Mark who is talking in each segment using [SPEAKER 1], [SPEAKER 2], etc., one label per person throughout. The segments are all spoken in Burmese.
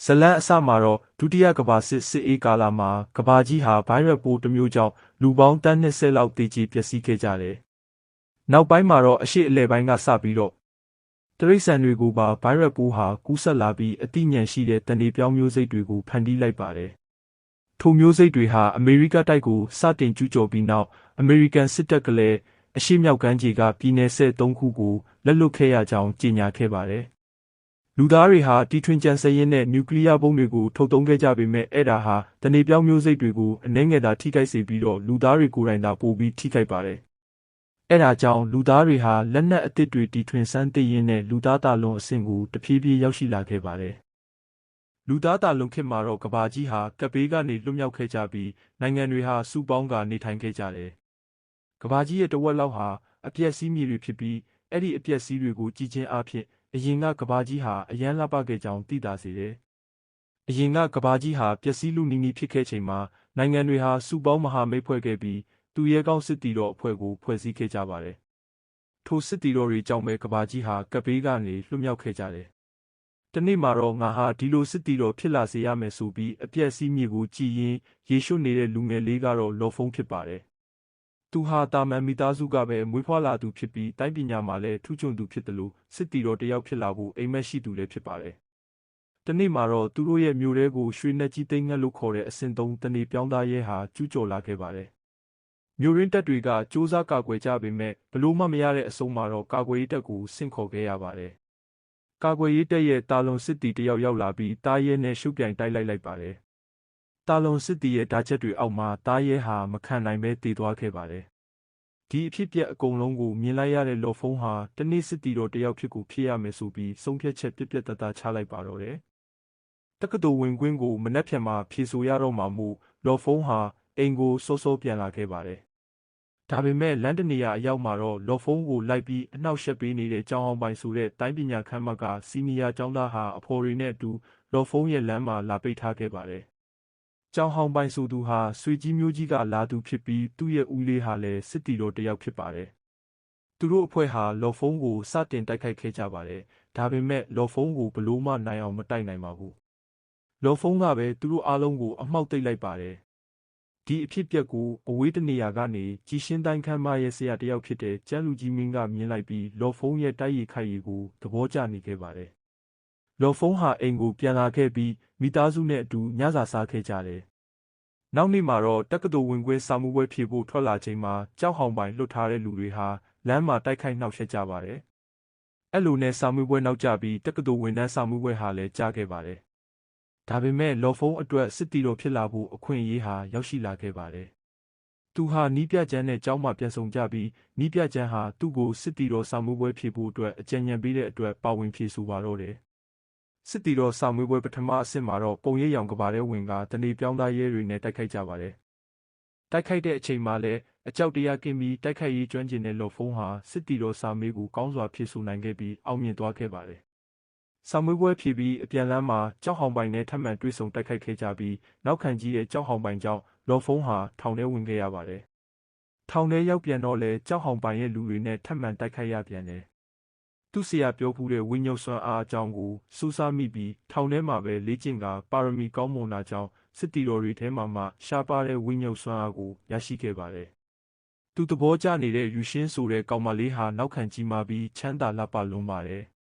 [SPEAKER 1] ဇလန်အစမှာတော့ဒုတိယကမ္ဘာစစ်အေးကာလမှာကမ္ဘာကြီးဟာဗိုင်းရပ်ပိုးတစ်မျိုးကြောင့်လူပေါင်းတန်း20လောက်သေကြေပျက်စီးခဲ့ကြတယ်။နောက်ပိုင်းမှာတော့အရှေ့အလယ်ပိုင်းကစပြီးတော့တိရစ္ဆာန်တွေကိုပါဗိုင်းရပ်ပိုးဟာကူးစက်လာပြီးအသိဉာဏ်ရှိတဲ့တဏှေပြောင်းမျိုးစိတ်တွေကိုဖန်တီးလိုက်ပါတယ်။ထိုမျိုးစိတ်တွေဟာအမေရိကတိုက်ကိုစတင်ကျူးကျော်ပြီးနောက်အမေရိကန်စစ်တပ်ကလည်းအရှေ့မြောက်ကမ်းခြေကပြည်နယ်13ခုကိုလက်လွတ်ခဲ့ရကြောင်းကြေညာခဲ့ပါတယ်။လူသားတွေဟာတီထွင်ကြံစည်ရင်းနဲ့နျူကလ িয়ার ဘုံးတွေကိုထုတ်သုံးခဲ့ကြပေမဲ့အဲ့ဒါဟာတဏှေပြောင်းမျိုးစိတ်တွေကိုအနှဲငယ်သာထိခိုက်စေပြီးတော့လူသားတွေကိုယ်တိုင်သာပိုပြီးထိခိုက်ပါတယ်။အဲ့ဒါကြောင့်လူသားတွေဟာလက်နက်အသစ်တွေတီထွင်စမ်းသစ်ရင်းနဲ့လူသားတာလွန်အဆင့်ကိုတဖြည်းဖြည်းရောက်ရှိလာခဲ့ပါတယ်။လူသားတာလွန်ခေတ်မှာတော့ကမ္ဘာကြီးဟာကပ်ဘေးကနေလွတ်မြောက်ခဲ့ကြပြီးနိုင်ငံတွေဟာစုပေါင်းကနေထိုင်ခဲ့ကြတယ်။ကမ္ဘာကြီးရဲ့တဝက်လောက်ဟာအပျက်စီးမြေတွေဖြစ်ပြီးအဲ့ဒီအပျက်စီးတွေကိုကြည်ချင်းအားဖြင့်အရင်ကကမ္ဘာကြီးဟာအရန်လှပခဲ့ကြောင်းသိသာစေတယ်။အရင်ကကမ္ဘာကြီးဟာပျက်စီးလူနီးနီးဖြစ်ခဲ့ချိန်မှာနိုင်ငံတွေဟာစုပေါင်းမဟာမိတ်ဖွဲ့ခဲ့ပြီးသူရဲကောင်းစစ်တီတော်အဖွဲ့ကိုဖွဲ့စည်းခဲ့ကြပါတယ်။ထိုစစ်တီတော်တွေကြောင့်ပဲကမ္ဘာကြီးဟာကပ်ဘေးကနေလွတ်မြောက်ခဲ့ကြတယ်။တနေ့မှာတော့ငါဟာဒီလိုစစ်တီတော်ဖြစ်လာစေရမယ်ဆိုပြီးအပျက်စီးမြေကိုကြည်ရင်ရေရွှတ်နေတဲ့လူငယ်လေးကတော့လော်ဖုံးဖြစ်ပါတယ်။သူဟာတာမန်မိသားစုကပဲမွေးဖွားလာသူဖြစ်ပြီးတိုင်းပညာမှာလည်းထူးချွန်သူဖြစ်တယ်လို့စစ်တီတော်တယောက်ဖြစ်လာဖို့အိမ်မက်ရှိသူလည်းဖြစ်ပါတယ်။တနေ့မှာတော့သူတို့ရဲ့မြို့ထဲကိုရွှေနှက်ကြီးသိမ်းငတ်လို့ခေါ်တဲ့အဆင့်3တဏှေပြောင်းသားရဲဟာကျူးကျော်လာခဲ့ပါတယ်။မြို့ရင်းတပ်တွေကစူးစမ်းကာကွယ်ကြပေမဲ့ဘလို့မှမရတဲ့အဆုံးမှာတော့ကာကွယ်ရေးတပ်ကိုဆင့်ခေါ်ခဲ့ရပါတယ်။ကာကွယ်ရေးတပ်ရဲ့တာလွန်စစ်တီတယောက်ရောက်လာပြီးတားရဲနဲ့ရှုပ်ပြိုင်တိုက်လိုက်ပါတယ်။တာလွန်စစ်တီရဲ့ဓာချက်တွေအောက်မှာတားရဲဟာမခံနိုင်ပဲတေသွားခဲ့ပါတယ်။ဒီအဖြစ်ပြက်အကုန်လုံးကိုမြင်လိုက်ရတဲ့လော်ဖုံးဟာတနေ့စစ်တီတော်တယောက်ဖြစ်ကိုဖြစ်ရမယ်ဆိုပြီးဆုံးဖြတ်ချက်ပြက်ပြက်တသားချလိုက်ပါတော့တယ်။တက္ကသိုလ်ဝင်ခွင့်ကိုမနှက်ဖြန်မှာဖြေဆိုရတော့မှာမို့လော်ဖုံးဟာအိမ်ကိုစောစောပြန်လာခဲ့ပါတယ်။ဒါပေမဲ့လမ်းတနေရာအရောက်မှာတော့လော်ဖုံးကိုလိုက်ပြီးအနှောက်ယှက်ပေးနေတဲ့ကျောင်းအောင်ပိုင်ဆိုတဲ့တိုင်းပညာခန်းမကစီနီယာကျောင်းသားဟာအဖော်တွေနဲ့အတူလော်ဖုံးရဲ့လမ်းမှာလာပိတ်ထားခဲ့ပါတယ်။ကျောင်းဟောင်းပိုင်ဆိုသူဟာဆွေကြီးမျိုးကြီးကလာသူဖြစ်ပြီးသူ့ရဲ့ဦးလေးဟာလည်းစစ်တီတော်တယောက်ဖြစ်ပါတယ်။သူတို့အဖွဲ့ဟာလော်ဖုံးကိုစတင်တိုက်ခိုက်ခဲ့ကြပါတယ်။ဒါပေမဲ့လော်ဖုံးကိုဘလို့မှနိုင်အောင်မတိုက်နိုင်ပါဘူး။လော်ဖုံးကပဲသူတို့အားလုံးကိုအမှောက်သိပ်လိုက်ပါတယ်။ဒီအဖြစ်ပြက်ကိုအဝေးတနေရာကနေကြည်ရှင်းတိုင်းခမ်းမရဲ့ဆရာတယောက်ဖြစ်တဲ့ကျန်းလူကြီးမင်းကမြင်လိုက်ပြီးလော်ဖုံးရဲ့တိုက်ရည်ခိုက်ရည်ကိုသဘောကျနေခဲ့ပါတယ်။လော်ဖုံးဟာအိမ်ကိုပြန်လာခဲ့ပြီးမိသားစုနဲ့အတူညစာစားခဲ့ကြတယ်။နောက်နေ့မှာတော့တက္ကသိုလ်ဝင်ခွင့်စာမှုပွဲဖြေဖို့ထွက်လာချိန်မှာကြောက်ဟောင်ပိုင်လွတ်ထားတဲ့လူတွေဟာလမ်းမှာတိုက်ခိုက်နှောက်ယှက်ကြပါတယ်။အဲ့လိုနဲ့စာမှုပွဲနောက်ကျပြီးတက္ကသိုလ်ဝန်ထမ်းစာမှုပွဲဟာလည်းကြားခဲ့ပါတယ်။ဒါပေမဲ့လော်ဖုံးအတွက်စစ်တီတော်ဖြစ်လာဖို့အခွင့်အရေးဟာရောက်ရှိလာခဲ့ပါတယ်။သူဟာနီးပြကျန်းနဲ့ကျောင်းမှာပြန်ဆောင်ကြပြီးနီးပြကျန်းဟာသူ့ကိုစစ်တီတော်စာမှုပွဲဖြေဖို့အတွက်အကြံဉာဏ်ပေးတဲ့အတွက်ပါဝင်ဖြေဆိုပါတော့တယ်။စစ်တီတော်စာမှုပွဲပထမအဆင့်မှာတော့ပုံရိပ်ရောင်ကဘာထဲဝင်ကတဏှေပြောင်းသားရဲတွေနဲ့တိုက်ခိုက်ကြပါတယ်။တိုက်ခိုက်တဲ့အချိန်မှာလည်းအကြောက်တရားကင်းပြီးတိုက်ခိုက်ရေးကျွမ်းကျင်တဲ့လော်ဖုံးဟာစစ်တီတော်စာမေးကိုကောင်းစွာဖြေဆိုနိုင်ခဲ့ပြီးအောင်မြင်သွားခဲ့ပါတယ်။စာမေးပွဲဖြေပြီးအပြန်လမ်းမှာကြောက်ဟောင်ပိုင်နဲ့ထပ်မံတွေ့ဆုံတိုက်ခိုက်ခဲ့ကြပြီးနောက်ခံကြီးရဲ့ကြောက်ဟောင်ပိုင်ကြောင့်လော်ဖုံးဟာထောင်ထဲဝင်ခဲ့ရပါတယ်။ထောင်ထဲရောက်ပြန်တော့လဲကြောက်ဟောင်ပိုင်ရဲ့လူတွေနဲ့ထပ်မံတိုက်ခိုက်ရပြန်တယ်။သူ့ဆရာပြောဖူးတဲ့ဝိညာဉ်စွမ်းအားအကြောင်းကိုစူးစမ်းမိပြီးထောင်ထဲမှာပဲလေ့ကျင့်ကပါရမီကောင်းမွန်တာကြောင့်စစ်တီတော်တွေထဲမှာမှရှားပါတဲ့ဝိညာဉ်စွမ်းအားကိုရရှိခဲ့ပါတယ်။သူသဘောကျနေတဲ့ယူရှင်းဆိုတဲ့ကောင်မလေးဟာနောက်ခံကြီးမာပြီးချမ်းသာလှပလွန်းပါတယ်။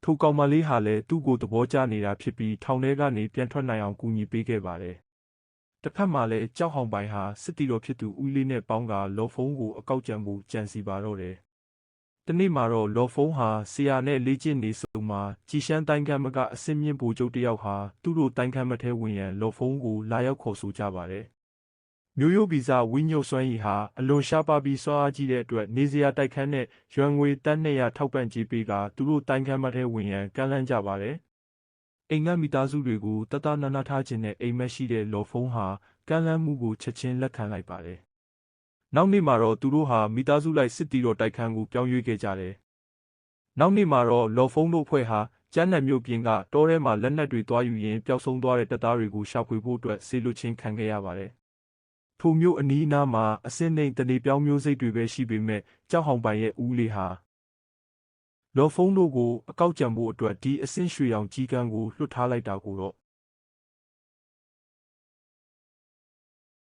[SPEAKER 1] ထိုကောင်မလေးဟာလည်းသူ့ကိုသဘောကျနေတာဖြစ်ပြီးထောင်ထဲကနေပြန်ထွက်နိုင်အောင်ကူညီပေးခဲ့ပါတယ်။တစ်ဖက်မှာလည်းကြောက်ဟောင်ပိုင်ဟာစစ်တီတော်ဖြစ်သူဦးလေးနဲ့ပေါင်းကလော်ဖုံးကိုအကောက်ကြံဖို့ကြံစီပါတော့တယ်။တနေ့မှာတော့လော်ဖုံးဟာဆရာနဲ့လေ့ကျင့်နေစုံမှာကြည်ရှမ်းတိုင်းခမ်းမကအစင်းမြင့်ဗိုလ်ချုပ်တယောက်ဟာသူ့တို့တိုင်းခမ်းမထဲဝင်ရန်လော်ဖုံးကိုလာရောက်ခေါ်ဆိုကြပါတယ်။မျိုးရိုးဗီဇဝိညုတ်စွမ်းရည်ဟာအလွန်ရှားပါပြီးစွမ်းအားကြီးတဲ့အတွက်နေစရာတိုက်ခန်းနဲ့ရွမ်ငွေတန်း200ထောက်ပံ့ကြေးပေးကသူတို့တိုင်းခမ်းမထဲဝင်ရန်ကမ်းလှမ်းကြပါတယ်။အိမ်ငတ်မိသားစုတွေကိုတတနာနာထားခြင်းနဲ့အိမ်မက်ရှိတဲ့လော်ဖုံးဟာကမ်းလှမ်းမှုကိုချက်ချင်းလက်ခံလိုက်ပါတယ်။နောက်နေ့မှာတော့သူတို့ဟာမိသားစုလိုက်စစ်တီတော်တိုက်ခန်းကိုပြောင်းရွှေ့ခဲ့ကြတယ်။နောက်နေ့မှာတော့လော်ဖုံးတို့အဖွဲ့ဟာကျန်းနံမြို့ပြင်ကတောထဲမှာလက်နက်တွေသွားယူရင်းပျောက်ဆုံးသွားတဲ့တပ်သားတွေကိုရှာဖွေဖို့အတွက်ဆေးလွတ်ချင်းခံခဲ့ရပါတယ်။ထိုမျိုးအနီးအနားမှာအစင်းနှိမ်တဏှေပြောင်းမျိုးစိတ်တွေပဲရှိပေမဲ့ကြောက်ဟောင်ပိုင်ရဲ့ဦးလေးဟာ လော်ဖုန်းတို့ကိုအကောက်ကြံဖို့အတွက်ဒီအဆင့်ရွှေရောင်ကြီးကန်းကိုလွှတ်ထားလိုက်တာကိုတော့